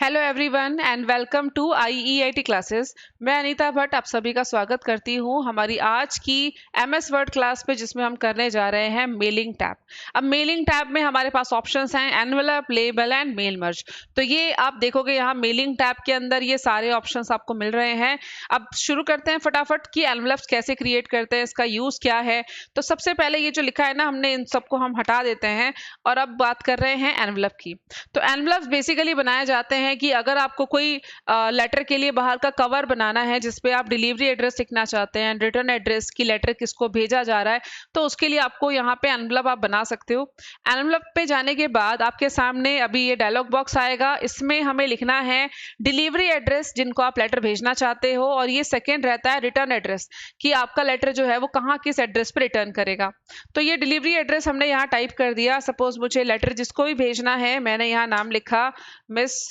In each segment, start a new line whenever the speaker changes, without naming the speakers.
Hello everyone and welcome to IEIT classes. मैं अनीता भट्ट आप सभी का स्वागत करती हूँ हमारी आज की MS वर्ड क्लास पे, जिसमें हम करने जा रहे हैं मेलिंग टैब। अब मेलिंग टैब में हमारे पास ऑप्शंस हैं envelope, label and mail merge. तो ये आप देखोगे यहाँ मेलिंग टैब के अंदर ये सारे ऑप्शंस आपको मिल रहे हैं। अब शुरू करते हैं फटाफट कि एनवेलप्स कैसे क्रिएट करते हैं, इसका यूज क्या है। तो सबसे पहले ये जो लिखा है ना, हमने इन सबको हम हटा देते हैं और अब बात कर रहे हैं एनवेलप की। तो एनवेलप्स बेसिकली बनाए जाते हैं कि अगर आपको कोई लेटर के लिए बाहर का कवर बनाना है जिसपे आप डिलीवरी एड्रेस लिखना चाहते हैं, रिटर्न एड्रेस की लेटर किसको भेजा जा रहा है, तो उसके लिए आपको यहाँ पे एनवेलप आप बना सकते हो। एनवेलप पे जाने के बाद आपके सामने अभी ये डायलॉग बॉक्स आएगा, इसमें हमें लिखना है डिलीवरी एड्रेस जिनको आप लेटर भेजना चाहते हो, और ये सेकेंड रहता है रिटर्न एड्रेस कि आपका लेटर जो है वो कहाँ किस एड्रेस पे रिटर्न करेगा। तो ये डिलीवरी एड्रेस हमने यहाँ टाइप कर दिया। सपोज मुझे लेटर जिसको भी भेजना है, मैंने यहाँ नाम लिखा मिस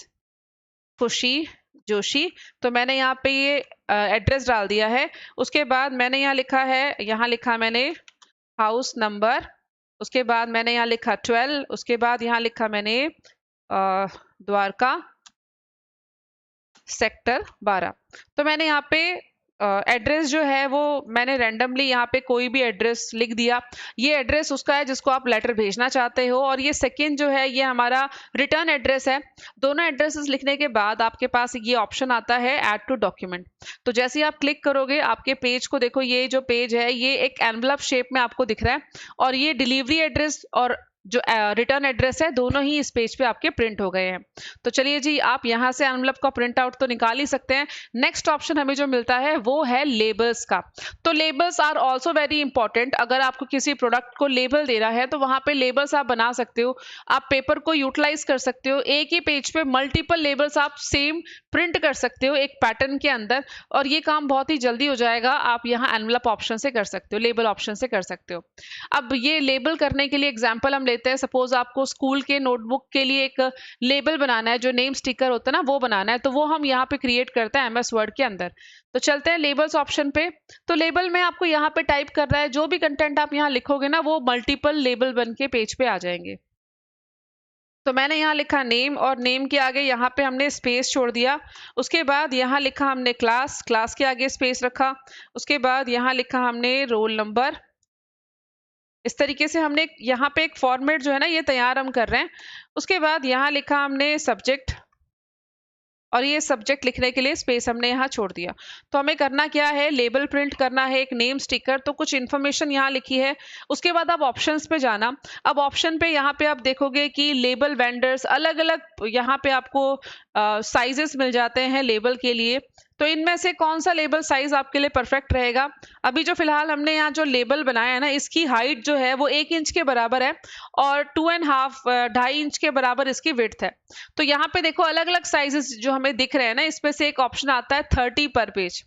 खुशी जोशी, तो मैंने यहाँ पे ये एड्रेस डाल दिया है। उसके बाद मैंने यहाँ लिखा है, यहाँ लिखा मैंने हाउस नंबर, उसके बाद मैंने यहाँ लिखा 12, उसके बाद यहाँ लिखा मैंने द्वारका सेक्टर 12। तो मैंने यहाँ पे एड्रेस जो है वो मैंने रैंडमली यहाँ पे कोई भी एड्रेस लिख दिया। ये एड्रेस उसका है जिसको आप लेटर भेजना चाहते हो, और ये सेकंड जो है ये हमारा रिटर्न एड्रेस है। दोनों एड्रेसेस लिखने के बाद आपके पास ये ऑप्शन आता है ऐड टू डॉक्यूमेंट। तो जैसे ही आप क्लिक करोगे आपके पेज को देखो, ये जो पेज है ये एक एनवलप शेप में आपको दिख रहा है, और ये डिलीवरी एड्रेस और जो रिटर्न एड्रेस है दोनों ही इस पेज पे आपके प्रिंट हो गए हैं। तो चलिए जी, आप यहाँ से एनवलप का प्रिंट आउट तो निकाल ही सकते हैं। नेक्स्ट ऑप्शन हमें जो मिलता है वो है लेबल्स का। तो labels are also very important. अगर आपको किसी प्रोडक्ट को लेबल देना है तो वहां पे लेबल्स आप बना सकते हो। आप पेपर को यूटिलाइज कर सकते हो, एक ही पेज पे मल्टीपल लेबल्स आप सेम प्रिंट कर सकते हो एक पैटर्न के अंदर, और ये काम बहुत ही जल्दी हो जाएगा। आप यहाँ एनवलप ऑप्शन से कर सकते हो, लेबल ऑप्शन से कर सकते हो। अब ये लेबल करने के लिए एग्जाम्पल हम लेते हैं। सपोज आपको स्कूल के नोटबुक के लिए एक लेबल बनाना है, जो नेम स्टिकर होता है ना वो बनाना है, तो वो हम यहाँ पे क्रिएट करते हैं MS वर्ड के अंदर। तो चलते हैं लेबल्स ऑप्शन पे। तो लेबल में आपको यहाँ पे टाइप कर रहा है, जो भी कंटेंट आप यहाँ लिखोगे ना वो मल्टीपल लेबल बन के पेज पे आ जाएंगे। तो मैंने यहाँ लिखा नेम, और नेम के आगे यहाँ पे हमने स्पेस छोड़ दिया। उसके बाद यहाँ लिखा हमने क्लास, क्लास के आगे स्पेस रखा। उसके बाद यहाँ लिखा हमने रोल नंबर। इस तरीके से हमने यहाँ पे एक फॉर्मेट जो है ना ये तैयार हम कर रहे हैं। उसके बाद यहाँ लिखा हमने सब्जेक्ट, और ये सब्जेक्ट लिखने के लिए स्पेस हमने यहाँ छोड़ दिया। तो हमें करना क्या है, लेबल प्रिंट करना है, एक नेम स्टिकर, तो कुछ इन्फॉर्मेशन यहाँ लिखी है। उसके बाद आप ऑप्शंस पे जाना। अब ऑप्शन पे यहाँ पे आप देखोगे कि लेबल वेंडर्स अलग अलग यहाँ पे आपको साइजेस मिल जाते हैं लेबल के लिए। तो इनमें से कौन सा लेबल साइज आपके लिए परफेक्ट रहेगा। अभी जो फिलहाल हमने यहाँ जो लेबल बनाया है ना, इसकी हाइट जो है वो 1 इंच के बराबर है, और 2.5 2.5 इंच के बराबर इसकी विड्थ है। तो यहाँ पे देखो अलग अलग साइजेस जो हमें दिख रहे हैं ना, इसमें से एक ऑप्शन आता है 30 पर पेज।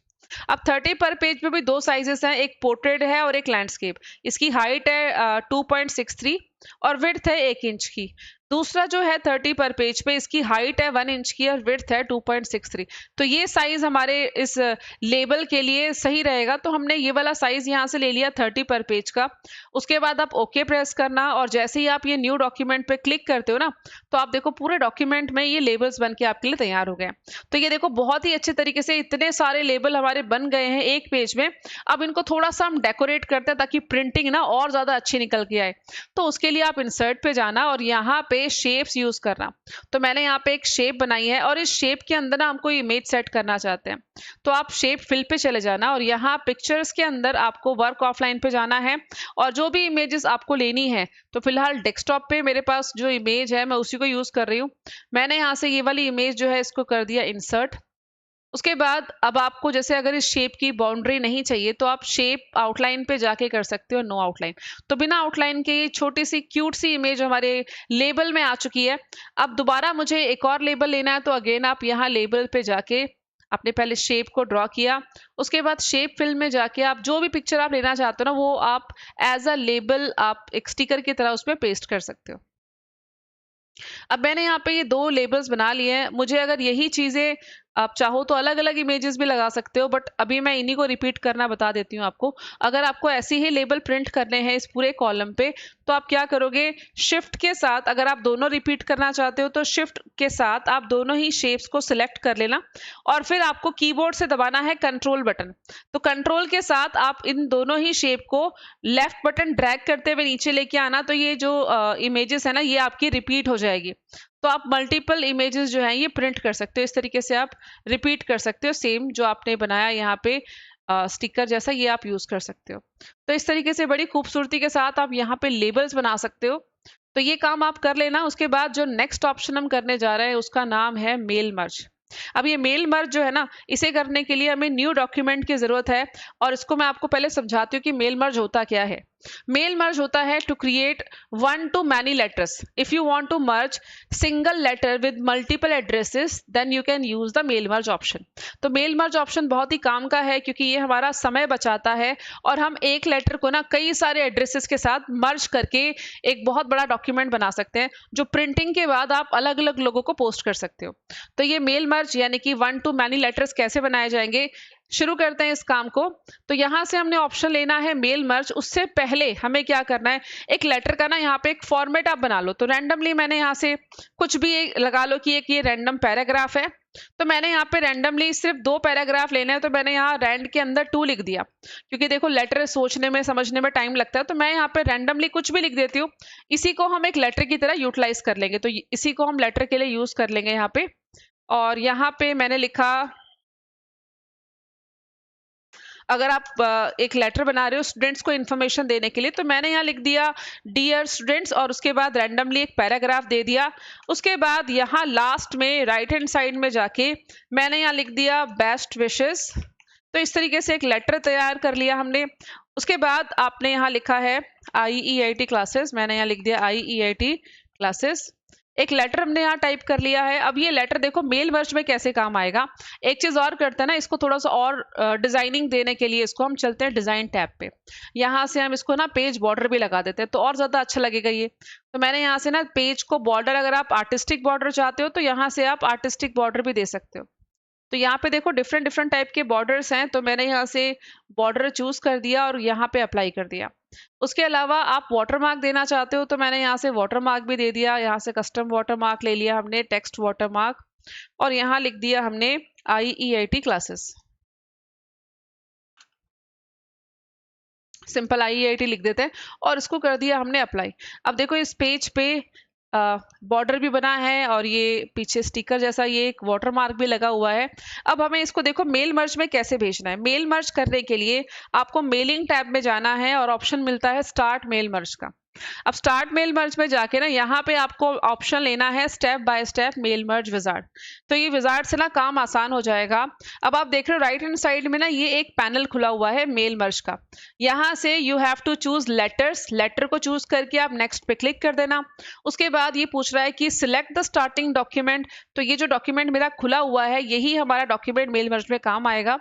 अब 30 पर पेज में भी दो साइजेस हैं, एक पोर्ट्रेट है और एक लैंडस्केप। इसकी हाइट है 2.63 और विड्थ है 1 इंच की। दूसरा जो है 30 पर पेज पे, इसकी हाइट है 1 इंच की और विड्थ है 2.63। तो ये साइज हमारे इस लेबल के लिए सही रहेगा, तो हमने ये वाला साइज यहाँ से ले लिया 30 पर पेज का। उसके बाद आप ओके प्रेस करना, और जैसे ही आप ये न्यू डॉक्यूमेंट पे क्लिक करते हो ना, तो आप देखो पूरे डॉक्यूमेंट में ये लेबल्स बन के आपके लिए तैयार हो गए। तो ये देखो बहुत ही अच्छे तरीके से इतने सारे लेबल हमारे बन गए हैं एक पेज में। अब इनको थोड़ा सा हम डेकोरेट करते हैं ताकि प्रिंटिंग ना और ज्यादा अच्छी निकल के आए। तो उसके लिए आप इंसर्ट पे जाना और यहाँ पे शेप्स यूज करना। तो मैंने यहाँ पे एक शेप बनाई है, और इस शेप के अंदर ना हम कोई इमेज सेट करना चाहते हैं। तो आप शेप फिल पे चले जाना, और यहाँ पिक्चर्स के अंदर आपको वर्क ऑफलाइन पे जाना है, और जो भी इमेजेस आपको लेनी है, तो फिलहाल डेस्कटॉप पे मेरे पास जो इमेज है मैं उसी को यूज कर रही हूँ। मैंने यहाँ से ये वाली इमेज जो है इसको कर दिया इंसर्ट। उसके बाद अब आपको जैसे अगर इस शेप की बाउंड्री नहीं चाहिए, तो आप शेप आउटलाइन पे जाके कर सकते हो नो आउटलाइन। तो बिना आउटलाइन के ये छोटी सी क्यूट सी इमेज हमारे लेबल में आ चुकी है। अब दोबारा मुझे एक और लेबल लेना है, तो अगेन आप यहाँ लेबल पे जाके आपने पहले शेप को ड्रॉ किया। उसके बाद शेप फिल में जाके आप जो भी पिक्चर आप लेना चाहते हो ना, वो आप एज अ लेबल आप एक स्टिकर की तरह उसमें पेस्ट कर सकते हो। अब मैंने यहाँ पे ये दो लेबल्स बना लिए हैं। मुझे अगर यही चीजें आप चाहो तो अलग अलग इमेजेस भी लगा सकते हो, बट अभी मैं इन्हीं को रिपीट करना बता देती हूँ आपको। अगर आपको ऐसे ही लेबल प्रिंट करने हैं इस पूरे कॉलम पे, तो आप क्या करोगे, शिफ्ट के साथ, अगर आप दोनों रिपीट करना चाहते हो तो शिफ्ट के साथ आप दोनों ही शेप्स को सिलेक्ट कर लेना, और फिर आपको कीबोर्ड से दबाना है कंट्रोल बटन। तो कंट्रोल के साथ आप इन दोनों ही शेप को लेफ्ट बटन ड्रैग करते हुए नीचे लेके आना, तो ये जो इमेजेस है ना, ये आपकी रिपीट हो जाएगी। तो आप मल्टीपल इमेजेस जो हैं ये प्रिंट कर सकते हो। इस तरीके से आप रिपीट कर सकते हो, सेम जो आपने बनाया यहाँ पे स्टिकर जैसा, ये आप यूज कर सकते हो। तो इस तरीके से बड़ी खूबसूरती के साथ आप यहाँ पे लेबल्स बना सकते हो। तो ये काम आप कर लेना। उसके बाद जो नेक्स्ट ऑप्शन हम करने जा रहे हैं उसका नाम है मेल मर्ज। अब ये मेल मर्ज जो है ना, इसे करने के लिए हमें न्यू डॉक्यूमेंट की जरूरत है, और इसको मैं आपको पहले समझाती हूँ कि मेल मर्ज होता क्या है। मेल मर्ज होता है to create one to many letters. If you want to merge single letter with multiple addresses, then you can use the mail merge option. तो मेल मर्ज ऑप्शन बहुत ही काम का है, क्योंकि ये हमारा समय बचाता है, और हम एक लेटर को ना कई सारे एड्रेसेस के साथ मर्ज करके एक बहुत बड़ा डॉक्यूमेंट बना सकते हैं, जो प्रिंटिंग के बाद आप अलग अलग लोगों को पोस्ट कर सकते हो। तो ये मेल मर्ज यानी कि वन टू मैनी लेटर्स कैसे बनाए जाएंगे, शुरू करते हैं इस काम को। तो यहाँ से हमने ऑप्शन लेना है मेल मर्ज। उससे पहले हमें क्या करना है, एक लेटर का ना यहाँ पे एक फॉर्मेट आप बना लो। तो रैंडमली मैंने यहाँ से कुछ भी एक लगा लो कि एक ये रैंडम पैराग्राफ है। तो मैंने यहाँ पे रैंडमली सिर्फ 2 पैराग्राफ लेने हैं, तो मैंने यहाँ रैंड के अंदर 2 लिख दिया, क्योंकि देखो लेटर सोचने में समझने में टाइम लगता है। तो मैं यहाँ पे रैंडमली कुछ भी लिख देती हूँ। इसी को हम एक लेटर की तरह यूटिलाइज कर लेंगे, तो इसी को हम लेटर के लिए यूज कर लेंगे यहाँ पे। और यहाँ पे मैंने लिखा, अगर आप एक लेटर बना रहे हो स्टूडेंट्स को इन्फॉर्मेशन देने के लिए, तो मैंने यहाँ लिख दिया डियर स्टूडेंट्स, और उसके बाद रैंडमली एक पैराग्राफ दे दिया। उसके बाद यहाँ लास्ट में राइट हैंड साइड में जाके मैंने यहाँ लिख दिया बेस्ट विशेस। तो इस तरीके से एक लेटर तैयार कर लिया हमने। उसके बाद आपने यहाँ लिखा है IEIT क्लासेस, मैंने यहाँ लिख दिया IEIT क्लासेस। एक लेटर हमने यहाँ टाइप कर लिया है। अब ये लेटर देखो मेल मर्ज में कैसे काम आएगा। एक चीज और करते हैं ना, इसको थोड़ा सा और डिजाइनिंग देने के लिए इसको हम चलते हैं डिजाइन टैब पे। यहाँ से हम इसको ना पेज बॉर्डर भी लगा देते हैं, तो और ज्यादा अच्छा लगेगा ये। तो मैंने यहाँ से ना पेज को बॉर्डर, अगर आप आर्टिस्टिक बॉर्डर चाहते हो तो यहाँ से आप आर्टिस्टिक बॉर्डर भी दे सकते हो। तो यहाँ पे देखो डिफरेंट डिफरेंट टाइप के बॉर्डर्स हैं, तो मैंने यहाँ से बॉर्डर चूज कर दिया और यहाँ पे अप्लाई कर दिया। उसके अलावा आप वाटरमार्क देना चाहते हो, तो मैंने यहाँ से वाटरमार्क भी दे दिया। यहाँ से कस्टम वाटरमार्क ले लिया हमने, टेक्स्ट वाटरमार्क, और यहाँ लिख दिया हमने IEIT क्लासेस। सिंपल IEIT लिख देते हैं और इसको कर दिया हमने अप्लाई। अब देखो इस पेज पे बॉर्डर भी बना है, और ये पीछे स्टिकर जैसा ये एक वाटर मार्क भी लगा हुआ है। अब हमें इसको देखो मेल मर्ज में कैसे भेजना है। मेल मर्ज करने के लिए आपको मेलिंग टैब में जाना है, और ऑप्शन मिलता है स्टार्ट मेल मर्ज का। अब स्टार्ट मेल मर्ज में जाके ना यहाँ पे आपको ऑप्शन लेना है step by step mail merge wizard. तो ये विजार्ड से ना काम आसान हो जाएगा। अब आप देख रहे हो राइट हैंड साइड में ना ये एक पैनल खुला हुआ है मेल मर्ज का। यहाँ से you have to choose letters, letter को चूज करके आप नेक्स्ट पे क्लिक कर देना। उसके बाद ये पूछ रहा है कि सिलेक्ट द स्टार्टिंग डॉक्यूमेंट। तो ये जो डॉक्यूमेंट मेरा खुला हुआ है यही हमारा डॉक्यूमेंट मेल मर्ज में काम आएगा।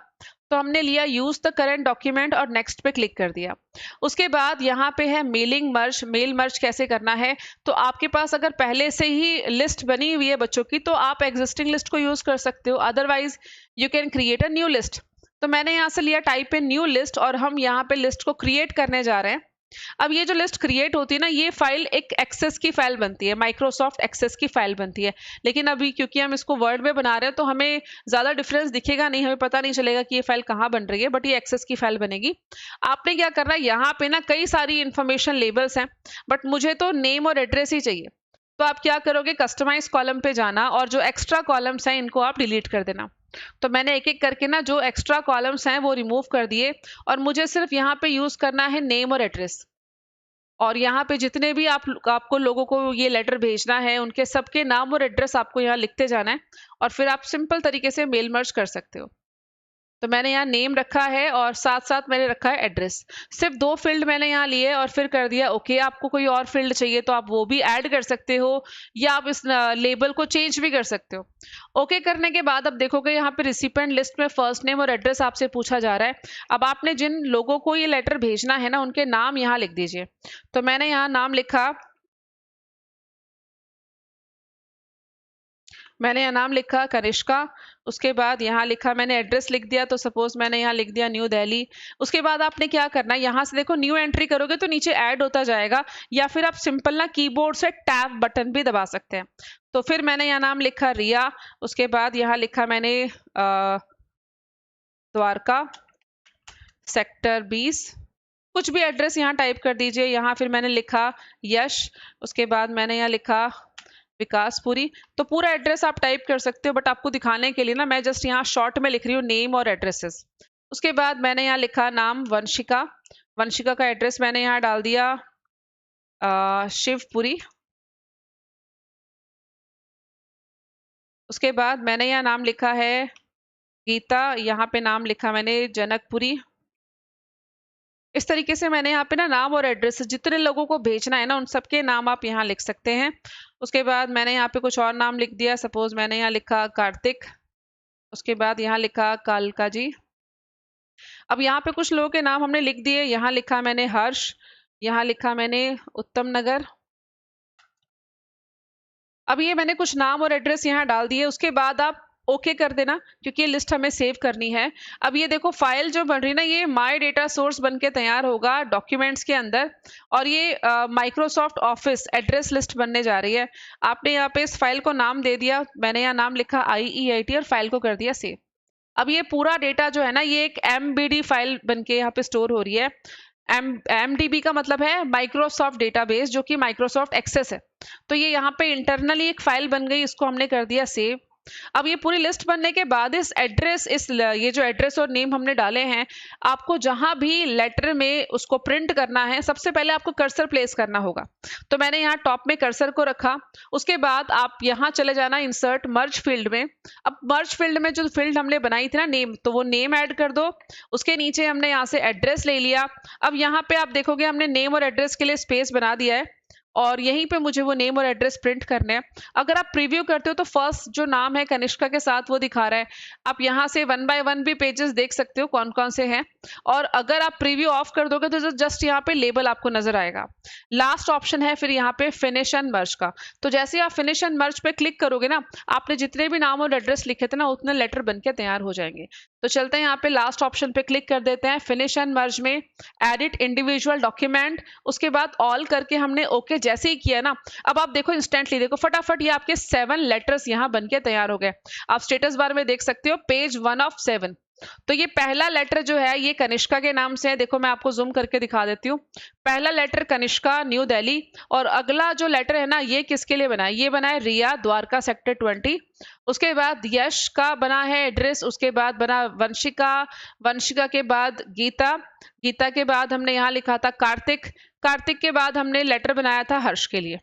तो हमने लिया यूज द करंट डॉक्यूमेंट और नेक्स्ट पे क्लिक कर दिया। उसके बाद यहाँ पे है मेलिंग मर्ज। मेल मर्ज कैसे करना है, तो आपके पास अगर पहले से ही लिस्ट बनी हुई है बच्चों की, तो आप एग्जिस्टिंग लिस्ट को यूज कर सकते हो, otherwise you can create a new list. तो मैंने यहाँ से लिया टाइप इन न्यू लिस्ट, और हम यहाँ पे लिस्ट को क्रिएट करने जा रहे हैं। अब ये जो लिस्ट क्रिएट होती है ना, ये फाइल एक एक्सेस की फाइल बनती है, माइक्रोसॉफ्ट एक्सेस की फाइल बनती है। लेकिन अभी क्योंकि हम इसको वर्ड में बना रहे हैं, तो हमें ज्यादा डिफरेंस दिखेगा नहीं, हमें पता नहीं चलेगा कि ये फाइल कहाँ बन रही है, बट ये एक्सेस की फाइल बनेगी। आपने क्या करना है, यहाँ पे ना कई सारी इंफॉर्मेशन लेबल्स हैं, बट मुझे तो नेम और एड्रेस ही चाहिए। तो आप क्या करोगे, कस्टमाइज कॉलम पे जाना, और जो एक्स्ट्रा कॉलम्स हैं इनको आप डिलीट कर देना। तो मैंने एक एक करके ना जो एक्स्ट्रा कॉलम्स हैं वो रिमूव कर दिए, और मुझे सिर्फ यहाँ पे यूज करना है नेम और एड्रेस। और यहाँ पे जितने भी आपको लोगों को ये लेटर भेजना है, उनके सबके नाम और एड्रेस आपको यहाँ लिखते जाना है, और फिर आप सिंपल तरीके से मेल मर्ज कर सकते हो। तो मैंने यहाँ नेम रखा है और साथ साथ मैंने रखा है एड्रेस। सिर्फ 2 फील्ड मैंने यहाँ लिए और फिर कर दिया ओके। आपको कोई और फील्ड चाहिए तो आप वो भी ऐड कर सकते हो, या आप इस लेबल को चेंज भी कर सकते हो। ओके करने के बाद अब देखोगे यहाँ पे रिसिपेंट लिस्ट में फर्स्ट नेम और एड्रेस आपसे पूछा जा रहा है। अब आपने जिन लोगों को ये लेटर भेजना है ना, उनके नाम यहाँ लिख दीजिए। तो मैंने यहाँ नाम लिखा मैंने यहाँ नाम लिखा कनिष्का, उसके बाद यहाँ लिखा मैंने एड्रेस लिख दिया, तो सपोज मैंने यहाँ लिख दिया न्यू दिल्ली। उसके बाद आपने क्या करना है, यहाँ से देखो न्यू एंट्री करोगे तो नीचे ऐड होता जाएगा, या फिर आप सिंपल ना कीबोर्ड से टैब बटन भी दबा सकते हैं। तो फिर मैंने यहाँ नाम लिखा रिया, उसके बाद यहाँ लिखा मैंने द्वारका सेक्टर 20, कुछ भी एड्रेस यहाँ टाइप कर दीजिए। यहाँ फिर मैंने लिखा यश, उसके बाद मैंने यहाँ लिखा विकासपुरी। तो पूरा एड्रेस आप टाइप कर सकते हो, बट आपको दिखाने के लिए ना मैं जस्ट यहाँ शॉर्ट में लिख रही हूँ नेम और एड्रेसेस। उसके बाद मैंने यहाँ लिखा नाम वंशिका, वंशिका का एड्रेस मैंने यहाँ डाल दिया शिवपुरी। उसके बाद मैंने यहाँ नाम लिखा है गीता, यहाँ पे नाम लिखा मैंने जनकपुरी। इस तरीके से मैंने यहाँ पे ना नाम और एड्रेस जितने लोगों को भेजना है ना उन सबके नाम आप यहाँ लिख सकते हैं। उसके बाद मैंने यहाँ पे कुछ और नाम लिख दिया, सपोज मैंने यहाँ लिखा कार्तिक, उसके बाद यहाँ लिखा कालका जी। अब यहाँ पे कुछ लोगों के नाम हमने लिख दिए, यहाँ लिखा मैंने हर्ष, यहाँ लिखा मैंने उत्तम नगर। अब ये मैंने कुछ नाम और एड्रेस यहाँ डाल दिए, उसके बाद आप ओके कर देना क्योंकि ये लिस्ट हमें सेव करनी है। अब ये देखो फाइल जो बन रही है ना, ये माय डेटा सोर्स बन के तैयार होगा डॉक्यूमेंट्स के अंदर, और ये माइक्रोसॉफ्ट ऑफिस एड्रेस लिस्ट बनने जा रही है। आपने यहाँ पे इस फाइल को नाम दे दिया, मैंने यहाँ नाम लिखा IEIT और फाइल को कर दिया सेव। अब ये पूरा डेटा जो है ना ये एक MBD फाइल बन के यहाँ पे स्टोर हो रही है। MDB का मतलब है माइक्रोसॉफ्ट डेटाबेस, जो कि माइक्रोसॉफ्ट एक्सेस है। तो ये यहाँ पे इंटरनली एक फाइल बन गई, इसको हमने कर दिया सेव। अब ये पूरी लिस्ट बनने के बाद इस एड्रेस ये जो एड्रेस और नेम हमने डाले हैं, आपको जहां भी लेटर में उसको प्रिंट करना है सबसे पहले आपको कर्सर प्लेस करना होगा। तो मैंने यहाँ टॉप में कर्सर को रखा, उसके बाद आप यहाँ चले जाना इंसर्ट मर्ज फील्ड में। अब मर्ज फील्ड में जो फील्ड हमने बनाई थी ना नेम, तो वो नेम ऐड कर दो। उसके नीचे हमने यहाँ से एड्रेस ले लिया। अब यहाँ पे आप देखोगे हमने नेम और एड्रेस के लिए स्पेस बना दिया है, और यहीं पे मुझे वो नेम और एड्रेस प्रिंट करने हैं। अगर आप प्रीव्यू करते हो तो फर्स्ट जो नाम है कनिष्का के साथ वो दिखा रहा है। आप यहाँ से 1 बाय 1 भी पेजेस देख सकते हो कौन कौन से हैं, और अगर आप प्रीव्यू ऑफ कर दोगे तो जस्ट यहाँ पे लेबल आपको नजर आएगा। लास्ट ऑप्शन है फिर यहाँ पे फिनिश एंड मर्ज का, तो जैसे आप फिनिश एंड मर्ज पे क्लिक करोगे ना, आपने जितने भी नाम और एड्रेस लिखे थे ना उतने लेटर बन के तैयार हो जाएंगे। तो चलते हैं यहाँ पे लास्ट ऑप्शन पे क्लिक कर देते हैं, फिनिश एंड मर्ज में एडिट इंडिविजुअल डॉक्यूमेंट, उसके बाद ऑल करके हमने ओके जैसे ही किया ना, अब आप देखो इंस्टेंटली देखो फटाफट ये आपके 7 लेटर्स यहाँ बन के तैयार हो गए। आप स्टेटस बार में देख सकते हो पेज 1 ऑफ 7। तो ये पहला लेटर जो है ये कनिष्का के नाम से है, देखो मैं आपको जूम करके दिखा देती हूँ। पहला लेटर कनिष्का न्यू दिल्ली, और अगला जो लेटर है ना ये किसके लिए बना है, ये बना है रिया द्वारका सेक्टर 20। उसके बाद यश का बना है एड्रेस, उसके बाद बना वंशिका, वंशिका के बाद गीता, गीता के बाद हमने यहाँ लिखा था कार्तिक, कार्तिक के बाद हमने लेटर बनाया था हर्ष के लिए।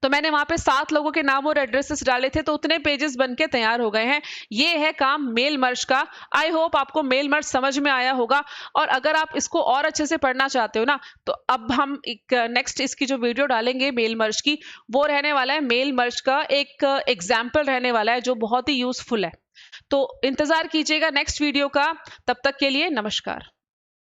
तो मैंने वहां पे 7 लोगों के नाम और एड्रेसेस डाले थे, तो उतने पेजेस बनके तैयार हो गए हैं। ये है काम मेल मर्ज का। आई होप आपको मेल मर्ज समझ में आया होगा, और अगर आप इसको और अच्छे से पढ़ना चाहते हो ना, तो अब हम एक नेक्स्ट इसकी जो वीडियो डालेंगे मेल मर्ज की, वो रहने वाला है मेल मर्ज का एक एग्जाम्पल रहने वाला है जो बहुत ही यूजफुल है। तो इंतजार कीजिएगा नेक्स्ट वीडियो का, तब तक के लिए नमस्कार।